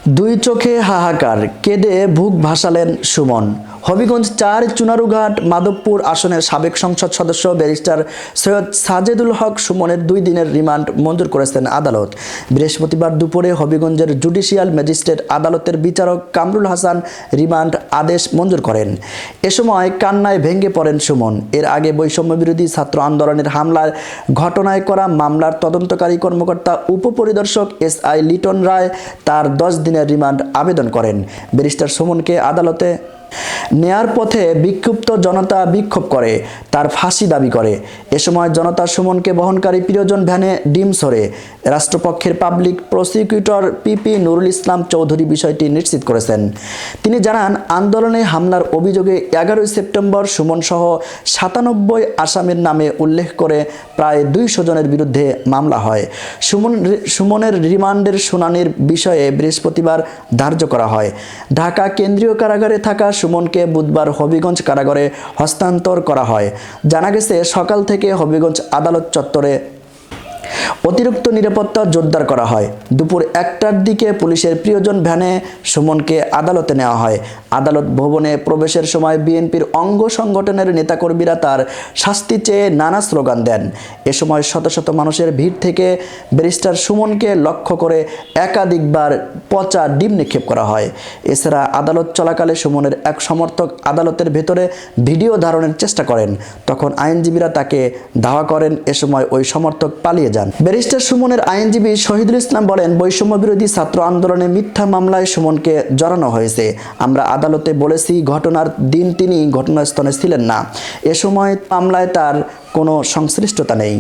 দুই চোখে হাহাকার, কেঁদে বুক ভাসালেন সুমন। হবিগঞ্জ ৪ চুনারুঘাট মাধবপুর আসনের সাবেক সংসদ সদস্য ব্যারিস্টার সৈয়দ সাজেদুল হক সুমনের ২ দিনের রিমান্ড মঞ্জুর করেছেন আদালত। বৃহস্পতিবার দুপুরে হবিগঞ্জের জুডিশিয়াল ম্যাজিস্ট্রেট আদালতের বিচারক কামরুল হাসান রিমান্ড আদেশ মঞ্জুর করেন। এ সময় কান্নায় ভেঙে পড়েন সুমন। এর আগে বৈষম্য বিরোধী ছাত্র আন্দোলনের হামলার ঘটনায় করা মামলার তদন্তকারী কর্মকর্তা উপপরিদর্শক SI লিটন রায় তার ১০ দিনের রিমান্ড আবেদন করেন। ব্যারিস্টার সুমনকে আদালতে নেয়ার পথে বিক্ষুব্ধ জনতা বিক্ষোভ করে, তার ফাঁসি দাবি করে। এ সময় জনতা সুমনকে বহনকারী প্রিয়জন ভ্যানে ডিম ছড়ে। রাষ্ট্রপক্ষের public prosecutor PP Nurul Islam Chowdhury বিষয়টি নিশ্চিত করেছেন। তিনি জানান, আন্দোলনে হামলার অভিযোগে ১১ সেপ্টেম্বর সুমন সহ ৯৭ আসামির নামে উল্লেখ করে প্রায় ২০০ জনের বিরুদ্ধে মামলা হয়। সুমনের রিমান্ডের শুনানির বিষয়ে বৃহস্পতিবার ধার্য করা হয়। ঢাকা কেন্দ্রীয় কারাগারে থাকা সুমনকে বুধবার হবিগঞ্জ কারাগারে হস্তান্তর করা হয়। জানা গেছে, সকাল থেকে হবিগঞ্জ আদালত চত্বরে অতিরিক্ত নিরাপত্তা জোরদার করা হয়। দুপুর ১টার দিকে পুলিশের প্রিয়জন ভ্যানে সুমনকে আদালতে নেওয়া হয়। আদালত ভবনে প্রবেশের সময় বিএনপির অঙ্গ সংগঠনের নেতাকর্মীরা তার শাস্তি চেয়ে নানা স্লোগান দেন। এ সময় শত শত মানুষের ভিড় থেকে ব্যারিস্টার সুমনকে লক্ষ্য করে একাধিকবার পচা ডিম নিক্ষেপ করা হয়। এছাড়া আদালত চলাকালে সুমনের এক সমর্থক আদালতের ভেতরে ভিডিও ধারণের চেষ্টা করেন। তখন আইনজীবীরা তাকে ধাওয়া করেন। এ সময় ওই সমর্থক পালিয়ে যান। ব্যারিস্টার সুমনের আইনজীবী শহীদুল ইসলাম বলেন, বৈষম্য বিরোধী ছাত্র আন্দোলনে মিথ্যা মামলায় সুমনকে জড়ানো হয়েছে। আমরা আদালতে বলেছি, ঘটনার দিন তিনি ঘটনাস্থলে ছিলেন না। এ সময় মামলায় তার কোনো সংশ্লিষ্টতা নেই।